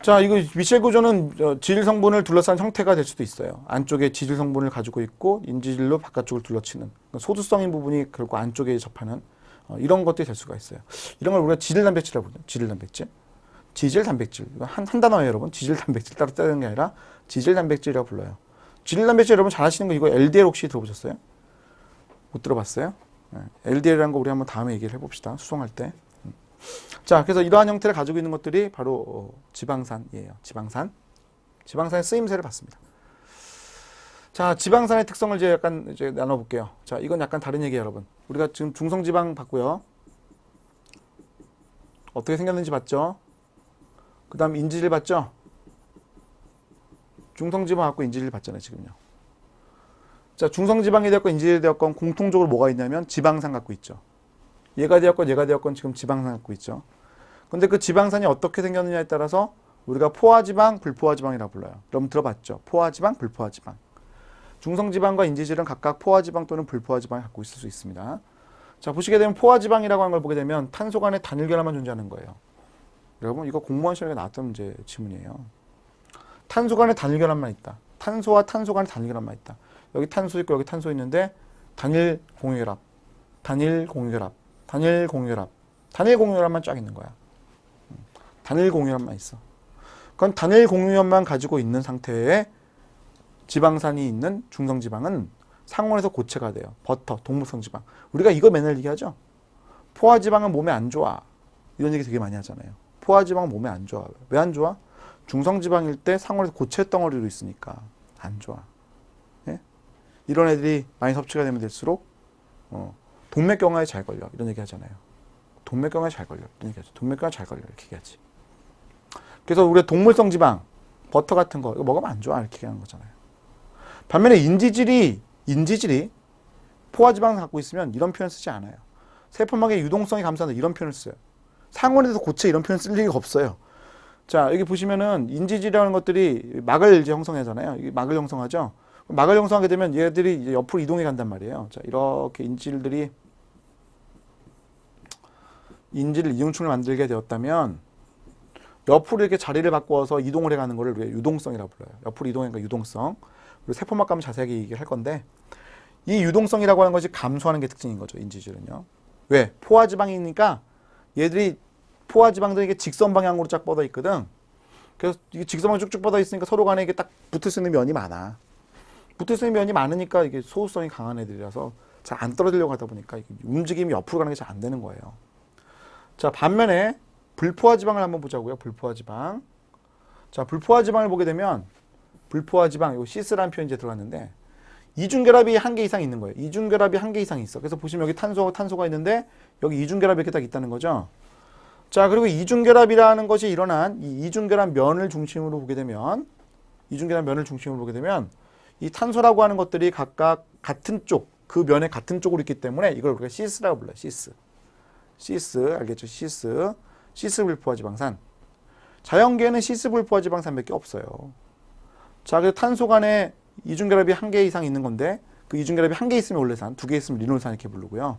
자, 이거 미셸 구조는 지질 성분을 둘러싼 형태가 될 수도 있어요. 안쪽에 지질 성분을 가지고 있고 인지질로 바깥쪽을 둘러치는 소두성인 부분이 결국 안쪽에 접하는 이런 것들이 될 수가 있어요. 이런 걸 우리가 지질 단백질이라고 부르죠. 지질 단백질. 지질 단백질. 이거 한 단어예요, 여러분. 지질 단백질 따로 떼는 게 아니라 지질 단백질이라고 불러요. 지질 단백질 여러분 잘 아시는 거 이거 LDL 혹시 들어보셨어요? 못 들어봤어요? LDL이라는 거 우리 한번 다음에 얘기를 해봅시다. 수송할 때. 자, 그래서 이러한 형태를 가지고 있는 것들이 바로 지방산이에요. 지방산. 지방산의 쓰임새를 봤습니다. 자, 지방산의 특성을 이제 약간 나눠볼게요. 자, 이건 약간 다른 얘기예요, 여러분. 우리가 지금 중성지방 봤고요. 어떻게 생겼는지 봤죠? 그 다음 인지질 봤죠? 중성지방 갖고 인지질 봤잖아요, 지금요. 자, 중성지방이 되었건 인지질이 되었건 공통적으로 뭐가 있냐면 지방산 갖고 있죠. 얘가 되었건 지금 지방산 갖고 있죠. 근데 그 지방산이 어떻게 생겼느냐에 따라서 우리가 포화지방, 불포화지방이라고 불러요. 여러분 들어봤죠? 포화지방, 불포화지방. 중성지방과 인지질은 각각 포화지방 또는 불포화지방을 갖고 있을 수 있습니다. 자, 보시게 되면 포화지방이라고 하는 걸 보게 되면 탄소 간의 단일 결합만 존재하는 거예요. 여러분 이거 공무원 시험에 나왔던 문제 지문이에요. 탄소 간의 단일 결합만 있다. 탄소와 탄소 간의 단일 결합만 있다. 여기 탄소 있고 여기 탄소 있는데 단일 공유 결합, 단일 공유 결합, 단일 공유 결합, 단일 공유 결합만 쫙 있는 거야. 단일 공유 결합만 있어. 그건 단일 공유 결합만 가지고 있는 상태의 지방산이 있는 중성지방은 상온에서 고체가 돼요. 버터, 동물성 지방. 우리가 이거 맨날 얘기하죠. 포화지방은 몸에 안 좋아. 이런 얘기 되게 많이 하잖아요. 포화지방은 몸에 안 좋아. 왜 안 좋아? 중성지방일 때 상온에서 고체 덩어리로 있으니까 안 좋아. 예? 이런 애들이 많이 섭취가 되면 될수록 동맥경화에 잘 걸려. 이런 얘기 하잖아요. 동맥경화에 잘 걸려. 이런 얘기 하죠. 동맥경화에 잘 걸려. 이렇게 얘기하지. 그래서 우리가 동물성 지방, 버터 같은 거 이거 먹으면 안 좋아. 이렇게 얘기하는 거잖아요. 반면에 인지질이 포화지방을 갖고 있으면 이런 표현 쓰지 않아요. 세포막의 유동성이 감소한다 이런 표현을 써요. 상온에서 고체 이런 표현 쓸 리가 없어요. 자, 여기 보시면은 인지질이라는 것들이 막을 이제 형성하잖아요. 이게 막을 형성하죠. 막을 형성하게 되면 얘들이 이제 옆으로 이동해 간단 말이에요. 자, 이렇게 인지질들이 인지를 이중충을 만들게 되었다면 옆으로 이렇게 자리를 바꾸어서 이동을 해가는 것을 우리가 유동성이라고 불러요. 옆으로 이동하는 유동성. 그리고 세포막 가면 자세하게 얘기할 건데 이 유동성이라고 하는 것이 감소하는 게 특징인 거죠. 인지질은요. 왜? 포화지방이니까 얘들이 포화지방들이 이게 직선 방향으로 쫙 뻗어 있거든. 그래서 이게 직선방향 쭉쭉 뻗어 있으니까 서로 간에 이게 딱 붙을 수 있는 면이 많아. 붙을 수 있는 면이 많으니까 이게 소수성이 강한 애들이라서 잘 안 떨어지려고 하다 보니까 움직임이 옆으로 가는 게 잘 안 되는 거예요. 자, 반면에 불포화지방을 한번 보자고요. 불포화지방. 자, 불포화지방을 보게 되면 불포화지방, 요 시스라는 표현이 이제 들어갔는데 이중결합이 한 개 이상 있는 거예요. 이중결합이 한 개 이상 있어. 그래서 보시면 여기 탄소가 있는데 여기 이중결합이 이렇게 딱 있다는 거죠. 자, 그리고 이중결합이라는 것이 일어난 이 이중결합 면을 중심으로 보게 되면 이 탄소라고 하는 것들이 각각 같은 쪽, 그 면의 같은 쪽으로 있기 때문에 이걸 우리가 시스라고 불러요. 시스, 알겠죠? 시스 불포화지방산. 자연계에는 시스 불포화지방산밖에 없어요. 자, 그래서 탄소 간에 이중결합이 한 개 이상 있는 건데 그 이중결합이 한 개 있으면 올레산, 두 개 있으면 리놀산 이렇게 부르고요.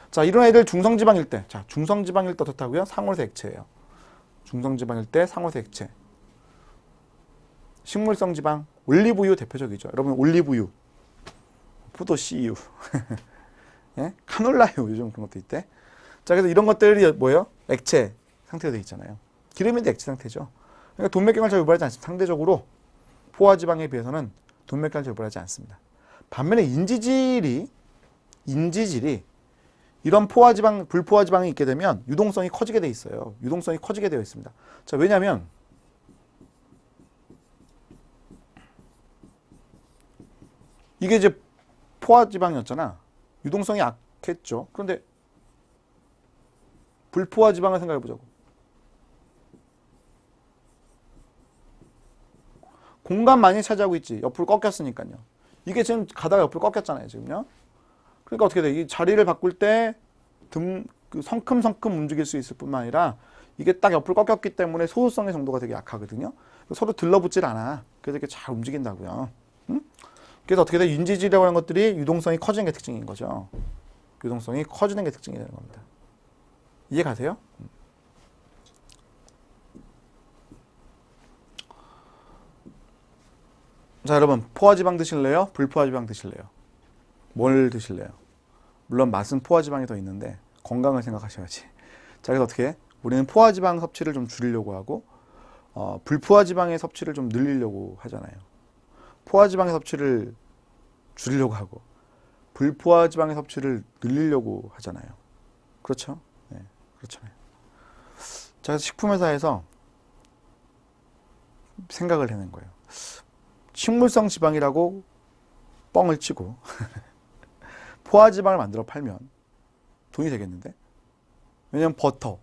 자, 이런 애들 중성지방일 때, 자, 중성지방일 때 어떻다고요? 상온에서 액체예요. 중성지방일 때 상온에서 액체. 식물성 지방, 올리브유 대표적이죠. 여러분 올리브유, 포도 씨유, 예? 카놀라유 요즘 그런 것도 있대. 자, 그래서 이런 것들이 뭐예요? 액체 상태로 되어 있잖아요. 기름인데 액체 상태죠. 그러니까 동맥경화를 잘 유발하지 않습니다. 상대적으로 포화지방에 비해서는 동맥경화를 잘 유발하지 않습니다. 반면에 인지질이 이런 포화지방, 불포화지방이 있게 되면 유동성이 커지게 돼 있어요. 유동성이 커지게 되어 있습니다. 자, 왜냐하면 이게 이제 포화지방이었잖아. 유동성이 약했죠. 그런데 불포화지방을 생각해 보자고. 공간 많이 차지하고 있지. 옆으로 꺾였으니까요. 이게 지금 가다가 옆으로 꺾였잖아요. 지금요. 그러니까 어떻게 돼? 이 자리를 바꿀 때 성큼성큼 움직일 수 있을 뿐만 아니라 이게 딱 옆으로 꺾였기 때문에 소수성의 정도가 되게 약하거든요. 서로 들러붙질 않아. 그래서 이렇게 잘 움직인다고요. 응? 그래서 어떻게 돼? 인지질이라고 하는 것들이 유동성이 커지는 게 특징인 거죠. 유동성이 커지는 게 특징이 되는 겁니다. 이해 가세요? 자, 여러분 포화지방 드실래요? 불포화지방 드실래요? 뭘 드실래요? 물론 맛은 포화지방이 더 있는데 건강을 생각하셔야지. 자, 그래서 어떻게 해? 우리는 포화지방 섭취를 좀 줄이려고 하고 불포화지방의 섭취를 좀 늘리려고 하잖아요. 포화지방의 섭취를 줄이려고 하고 불포화지방의 섭취를 늘리려고 하잖아요. 그렇죠? 네, 그렇잖아요. 자, 그래서 식품회사에서 생각을 해낸 거예요. 식물성 지방이라고 뻥을 치고 포화지방을 만들어 팔면 돈이 되겠는데? 왜냐면 버터,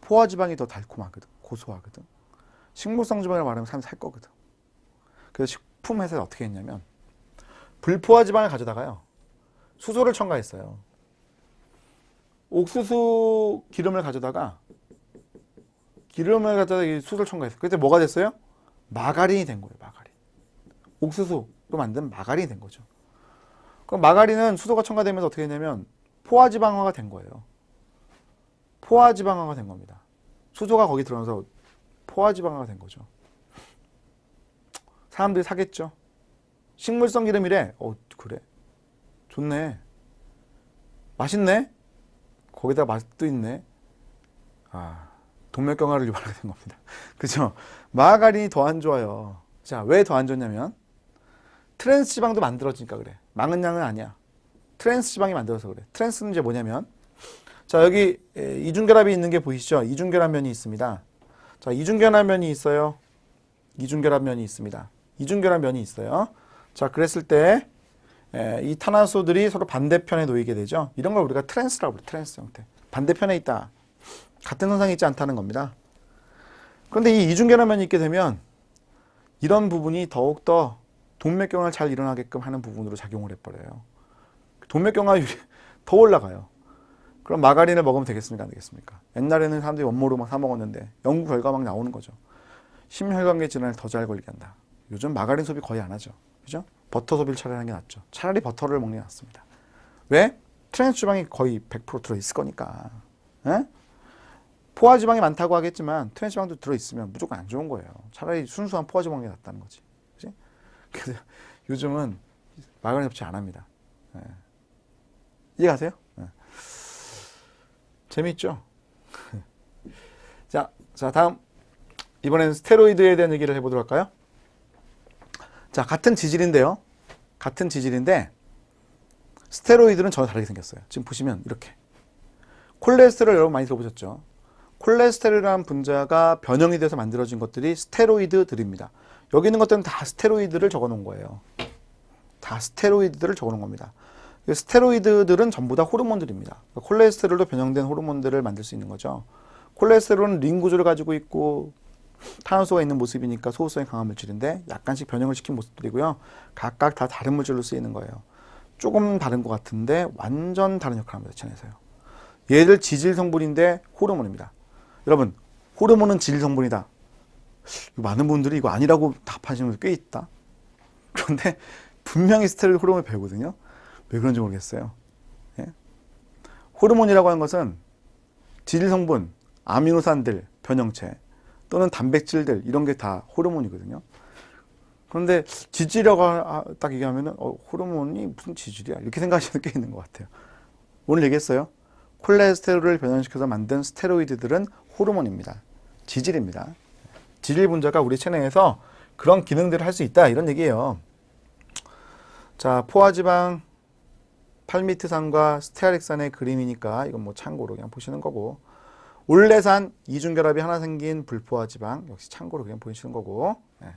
포화지방이 더 달콤하거든, 고소하거든. 식물성 지방이라고 말하면 사람이 살 거거든. 그래서 식품회사가 어떻게 했냐면 불포화지방을 가져다가요, 수소를 첨가했어요. 옥수수 기름을 가져다가 수소를 첨가했어요. 그때 뭐가 됐어요? 마가린이 된 거예요. 마가린. 옥수수로 만든 마가린이 된 거죠. 그럼 마가린은 수소가 첨가되면서 어떻게 되냐면 포화지방화가 된 거예요. 포화지방화가 된 겁니다. 수소가 거기 들어가서 포화지방화가 된 거죠. 사람들이 사겠죠. 식물성 기름이래. 그래. 좋네. 맛있네. 거기다 맛도 있네. 동맥경화를 유발하게 된 겁니다. 그죠? 마가린이 더 안 좋아요. 자, 왜 더 안 좋냐면 트랜스 지방도 만들어지니까 그래. 많은 양은 아니야. 트랜스 지방이 만들어서 그래. 트랜스는 이제 뭐냐면, 자, 여기 이중결합이 있는 게 보이시죠? 이중결합면이 있습니다. 자, 이중결합면이 있어요. 이중결합면이 있습니다. 이중결합면이 있어요. 자, 그랬을 때 이 탄화수소들이 서로 반대편에 놓이게 되죠. 이런 걸 우리가 트랜스라고 그래. 트랜스 형태. 반대편에 있다. 같은 현상이 있지 않다는 겁니다. 그런데 이 이중결합면이 있게 되면 이런 부분이 더욱더 동맥경화를 잘 일어나게끔 하는 부분으로 작용을 해버려요. 동맥경화율이 더 올라가요. 그럼 마가린을 먹으면 되겠습니까? 안 되겠습니까? 옛날에는 사람들이 원모로 막 사 먹었는데 연구 결과 막 나오는 거죠. 심혈관계 질환을 더 잘 걸리게 한다. 요즘 마가린 소비 거의 안 하죠. 그죠? 버터 소비를 차라리 하는 게 낫죠. 차라리 버터를 먹는 게 낫습니다. 왜? 트랜스 지방이 거의 100% 들어있을 거니까. 에? 포화지방이 많다고 하겠지만 트랜스 지방도 들어있으면 무조건 안 좋은 거예요. 차라리 순수한 포화지방이 낫다는 거지. 그치? 그래서 요즘은 마가린 섭취 안 합니다. 예. 이해가세요? 예. 재밌죠? 자, 다음. 이번에는 스테로이드에 대한 얘기를 해보도록 할까요? 자, 같은 지질인데요. 같은 지질인데, 스테로이드는 전혀 다르게 생겼어요. 지금 보시면 이렇게. 콜레스테롤 여러분 많이 들어보셨죠? 콜레스테롤이라는 분자가 변형이 돼서 만들어진 것들이 스테로이드들입니다. 여기 있는 것들은 다 스테로이드를 적어 놓은 거예요. 다 스테로이드들을 적어 놓은 겁니다. 스테로이드들은 전부 다 호르몬들입니다. 콜레스테롤로 변형된 호르몬들을 만들 수 있는 거죠. 콜레스테롤은 링 구조를 가지고 있고 탄화수소가 있는 모습이니까 소호성이 강한 물질인데 약간씩 변형을 시킨 모습들이고요. 각각 다 다른 물질로 쓰이는 거예요. 조금 다른 것 같은데 완전 다른 역할을 합니다. 체내에서요. 얘들 지질 성분인데 호르몬입니다. 여러분, 호르몬은 지질 성분이다. 많은 분들이 이거 아니라고 답하시는 분들 꽤 있다. 그런데 분명히 스테로이드 호르몬을 배우거든요. 왜 그런지 모르겠어요. 예? 호르몬이라고 하는 것은 지질 성분, 아미노산들, 변형체 또는 단백질들 이런 게 다 호르몬이거든요. 그런데 지질이라고 딱 얘기하면은 호르몬이 무슨 지질이야 이렇게 생각하시는 게 있는 것 같아요. 오늘 얘기했어요. 콜레스테롤을 변형시켜서 만든 스테로이드들은 호르몬입니다. 지질입니다. 지질 분자가 우리 체내에서 그런 기능들을 할 수 있다 이런 얘기예요. 자, 포화지방, 팔미트산과 스테아릭산의 그림이니까 이건 뭐 참고로 그냥 보시는 거고, 올레산 이중결합이 하나 생긴 불포화지방 역시 참고로 그냥 보시는 거고. 네.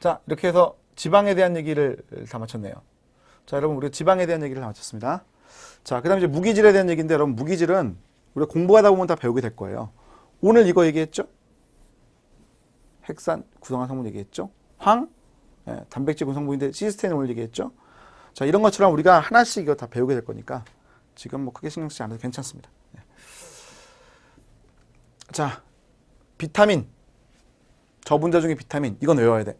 자, 이렇게 해서 지방에 대한 얘기를 다 마쳤네요. 자, 여러분 우리 지방에 대한 얘기를 다 마쳤습니다. 자, 그 다음에 이제 무기질에 대한 얘기인데, 여러분 무기질은 우리가 공부하다 보면 다 배우게 될 거예요. 오늘 이거 얘기했죠? 핵산 구성한 성분 얘기했죠? 황, 예, 단백질 구성분인데 시스테인 오늘 얘기했죠? 자, 이런 것처럼 우리가 하나씩 이거 다 배우게 될 거니까 지금 뭐 크게 신경 쓰지 않아도 괜찮습니다. 예. 자, 비타민, 저분자 중에 비타민 이건 외워야 돼.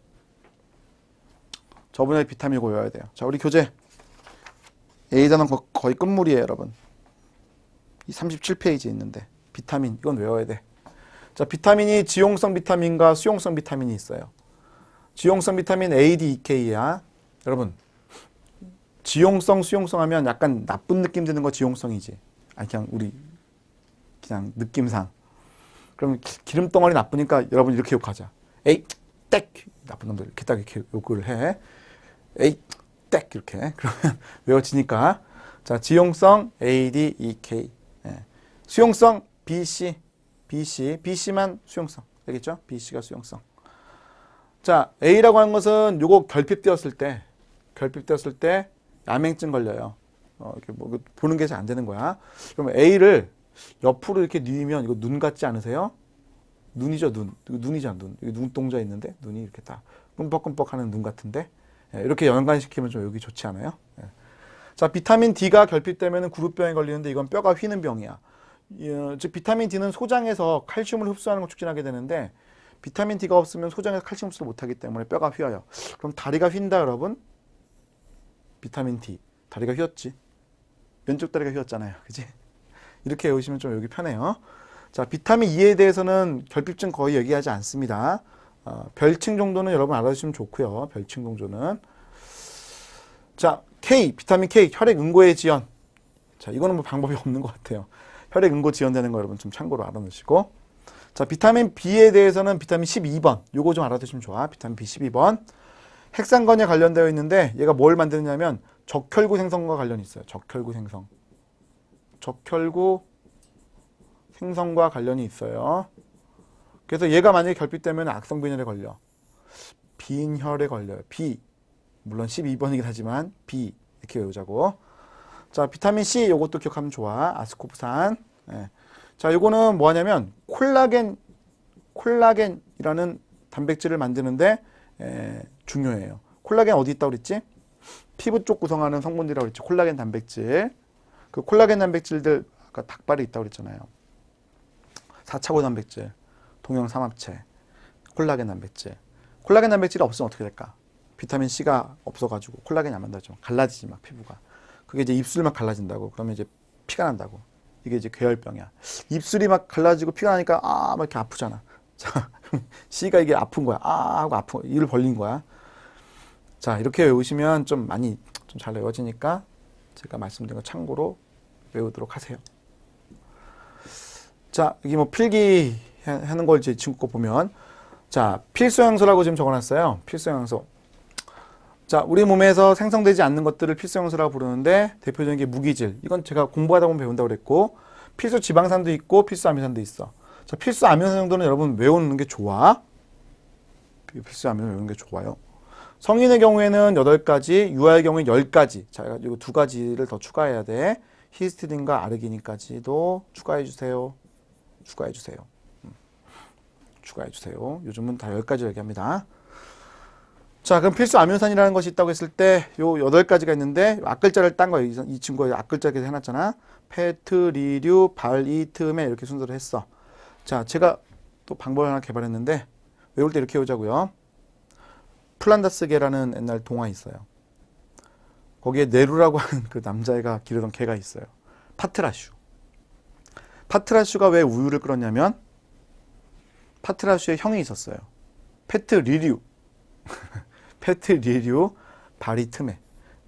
저분자의 비타민 이거 외워야 돼요. 자, 우리 교재 A단원 거의 끝물이에요, 여러분. 이 37페이지에 있는데 비타민 이건 외워야 돼. 자, 비타민이 지용성 비타민과 수용성 비타민이 있어요. 지용성 비타민 A, D, E, K야. 여러분, 지용성, 수용성 하면 약간 나쁜 느낌 드는 거 지용성이지. 아니, 그냥 느낌상. 그럼 기름 덩어리 나쁘니까 여러분 이렇게 욕하자. 에이, 땡! 나쁜 놈들 이렇게 딱 이렇게 욕을 해. 에이, 땡! 이렇게. 그러면 외워지니까. 자, 지용성 A, D, E, K. 예. 수용성 B, C. BC만 수용성. 알겠죠? BC가 수용성. 자, A라고 하는 것은 요거 결핍되었을 때 야맹증 걸려요. 이렇게 뭐 보는 게 잘 안 되는 거야. 그러면 A를 옆으로 이렇게 뉘면 이거 눈 같지 않으세요? 눈이죠, 눈. 이거 눈이잖아, 눈. 여기 눈동자 있는데 눈이 이렇게 딱 끔뻑끔뻑 하는 눈 같은데. 예, 이렇게 연관시키면 좀 여기 좋지 않아요? 예. 자, 비타민 D가 결핍되면 그룹병에 걸리는데 이건 뼈가 휘는 병이야. 즉 비타민 D는 소장에서 칼슘을 흡수하는 걸 촉진하게 되는데 비타민 D가 없으면 소장에서 칼슘 흡수를 못하기 때문에 뼈가 휘어요. 그럼 다리가 휜다 여러분? 비타민 D 다리가 휘었지. 왼쪽 다리가 휘었잖아요. 그지? 이렇게 외우시면 좀 여기 편해요. 자, 비타민 E에 대해서는 결핍증 거의 얘기하지 않습니다. 별칭 정도는 여러분 알아두시면 좋고요. 별칭 정도는. 자, K, 비타민 K, 혈액 응고의 지연. 자, 이거는 뭐 방법이 없는 것 같아요. 혈액 응고 지연되는 거 여러분 좀 참고로 알아놓으시고. 자, 비타민 B에 대해서는 비타민 12번. 요거 좀 알아두시면 좋아. 비타민 B 12번. 핵산건에 관련되어 있는데 얘가 뭘 만드느냐면 적혈구 생성과 관련이 있어요. 적혈구 생성. 적혈구 생성과 관련이 있어요. 그래서 얘가 만약에 결핍되면 악성 빈혈에 걸려. 빈혈에 걸려요. B. 물론 12번이긴 하지만 B. 이렇게 외우자고. 자, 비타민 C 요것도 기억하면 좋아. 아스코프산. 예. 자, 요거는 뭐 하냐면 콜라겐이라는 단백질을 만드는데 중요해요. 콜라겐 어디 있다고 그랬지? 피부 쪽 구성하는 성분들이라고 그랬지. 콜라겐 단백질. 그 콜라겐 단백질들 아까 닭발에 있다고 그랬잖아요. 4차고 단백질, 동형삼합체, 콜라겐 단백질. 콜라겐 단백질이 없으면 어떻게 될까? 비타민 C가 없어가지고 콜라겐이 안 만들어져. 갈라지지 막 피부가. 그게 이제 입술 막 갈라진다고. 그러면 이제 피가 난다고. 이게 이제 괴혈병이야. 입술이 막 갈라지고 피가 나니까 막 이렇게 아프잖아. 자, C가 이게 아픈 거야. 하고 아픈 거야. 입을 벌린 거야. 자, 이렇게 외우시면 좀 많이 좀 잘 외워지니까 제가 말씀드린 거 참고로 외우도록 하세요. 자, 여기 뭐 필기 하는 걸 제 친구 거 보면 자, 필수 영양소라고 지금 적어놨어요. 필수 영양소. 자, 우리 몸에서 생성되지 않는 것들을 필수 영양소라고 부르는데 대표적인 게 무기질. 이건 제가 공부하다 보면 배운다고 그랬고 필수 지방산도 있고 필수 아미노산도 있어. 자, 필수 아미노산 정도는 여러분 외우는 게 좋아. 필수 아미노산 외우는 게 좋아요. 성인의 경우에는 8가지, 유아의 경우에는 10가지. 자, 이거 2가지를 더 추가해야 돼. 히스티딘과 아르기닌까지도 추가해 주세요. 추가해 주세요. 추가해 주세요. 요즘은 다 10가지 얘기합니다. 자, 그럼 필수 아미노산이라는 것이 있다고 했을 때 요 8가지가 있는데 앞글자를 딴 거예요. 이 친구가 앞글자 이렇게 해놨잖아. 페트, 리류, 발이트메 이렇게 순서로 했어. 자, 제가 또 방법을 하나 개발했는데 외울 때 이렇게 외우자고요. 플란다스개라는 옛날 동화 있어요. 거기에 네루라고 하는 그 남자애가 기르던 개가 있어요. 파트라슈. 파트라슈가 왜 우유를 끓였냐면 파트라슈의 형이 있었어요. 페트 리류. 페트 리류 바리트메.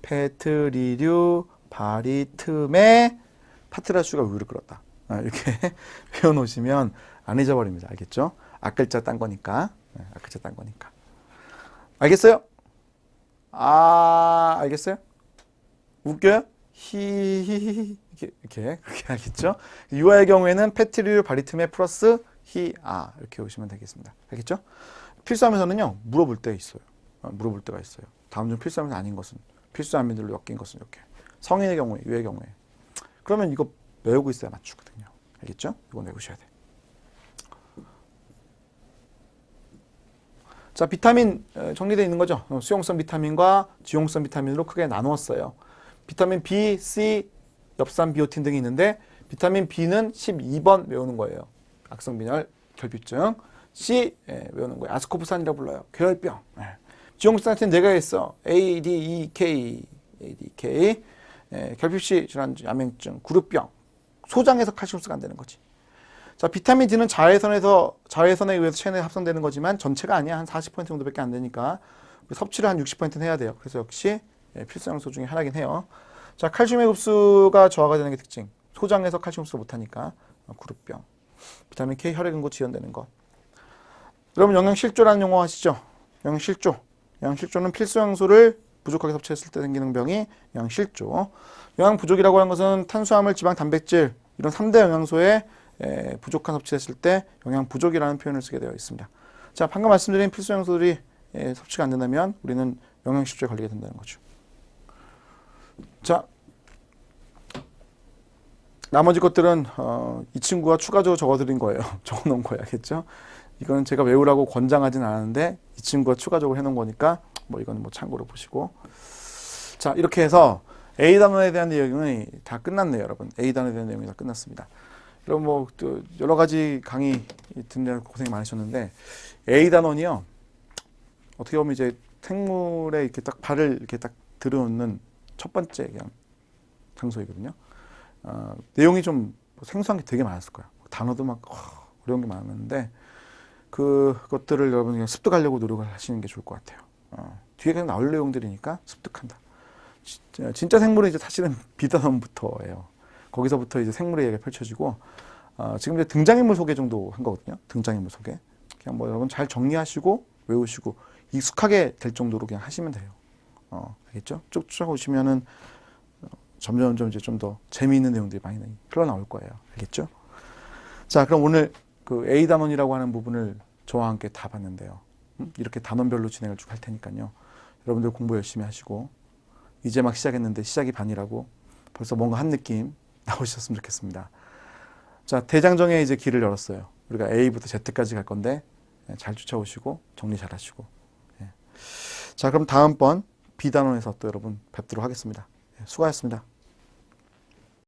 페트 리류 바리트메 파트라슈가 우유를 끓였다. 이렇게 외워놓으시면 안 잊어버립니다. 알겠죠? 앞글자 딴 거니까. 앞글자 딴 거니까. 알겠어요? 알겠어요? 웃겨요? 히히히 이렇게 그렇게 알겠죠? 유아의 경우에는 페트리류 바리트메 플러스 이렇게 오시면 되겠습니다. 알겠죠? 필수하면서는요 물어볼 때 있어요. 물어볼 때가 있어요. 다음 중 필수하면서 아닌 것은 필수 아미들로 엮인 것은 이렇게 성인의 경우에 유아의 경우에 그러면 이거 외우고 있어야 맞추거든요. 알겠죠? 이건 외우셔야 돼. 자, 비타민 정리되어 있는 거죠. 수용성 비타민과 지용성 비타민으로 크게 나누었어요. 비타민 B, C, 엽산, 비오틴 등이 있는데 비타민 B는 12번 외우는 거예요. 악성빈혈, 결핍증. C 외우는 거예요. 아스코프산이라고 불러요. 괴혈병. 지용성한테는 4개가 있어. A, D, E, K. 결핍시 질환, 야맹증, 구루병. 소장에서 칼슘수가 안 되는 거지. 자, 비타민 D는 자외선에 의해서 체내에 합성되는 거지만 전체가 아니야. 한 40% 정도밖에 안 되니까 섭취를 한 60%는 해야 돼요. 그래서 역시 필수 영양소 중에 하나긴 해요. 자, 칼슘의 흡수가 저하가 되는 게 특징. 소장에서 칼슘 흡수 못하니까 구루병. 비타민 K 혈액 응고 지연되는 것. 여러분 영양실조라는 용어 아시죠? 영양실조. 영양실조는 필수 영양소를 부족하게 섭취했을 때 생기는 병이 영양실조. 영양 부족이라고 하는 것은 탄수화물, 지방, 단백질 이런 3대 영양소에 부족한 섭취했을 때 영양 부족이라는 표현을 쓰게 되어 있습니다. 자, 방금 말씀드린 필수 영양소들이 섭취가 안 된다면 우리는 영양실조에 걸리게 된다는 거죠. 자, 나머지 것들은 이 친구가 추가적으로 적어드린 거예요. 적어놓은 거예요. 알겠죠? 이거는 제가 외우라고 권장하진 않았는데 이 친구가 추가적으로 해놓은 거니까 뭐 이거는 뭐 참고로 보시고. 자, 이렇게 해서 A단원에 대한 내용이 다 끝났네요. 여러분. A단원에 대한 내용이 다 끝났습니다. 여러분 뭐 또 여러 가지 강의 듣느라 고생이 많으셨는데 A단원이요. 어떻게 보면 이제 생물에 이렇게 딱 발을 이렇게 딱 들어놓는 첫 번째 그냥 장소이거든요. 내용이 좀 생소한 게 되게 많았을 거야. 단어도 막 어려운 게 많았는데 그것들을 여러분 그냥 습득하려고 노력을 하시는 게 좋을 것 같아요. 뒤에 그냥 나올 내용들이니까 습득한다. 진짜 생물은 이제 사실은 비단원부터예요. 거기서부터 이제 생물의 이야기가 펼쳐지고 지금 이제 등장인물 소개 정도 한 거거든요. 등장인물 소개. 그냥 뭐 여러분 잘 정리하시고 외우시고 익숙하게 될 정도로 그냥 하시면 돼요. 알겠죠? 쭉 쫓아오시면은 점점 이제 좀 더 재미있는 내용들이 많이 흘러나올 거예요. 알겠죠? 자, 그럼 오늘 그 A 단원이라고 하는 부분을 저와 함께 다 봤는데요. 이렇게 단원별로 진행을 쭉 할 테니까요. 여러분들 공부 열심히 하시고 이제 막 시작했는데 시작이 반이라고 벌써 뭔가 한 느낌 나오셨으면 좋겠습니다. 자, 대장정의 이제 길을 열었어요. 우리가 A부터 Z까지 갈 건데 잘 쫓아오시고 정리 잘 하시고. 자, 그럼 다음번 B단원에서 또 여러분 뵙도록 하겠습니다. 수고하셨습니다.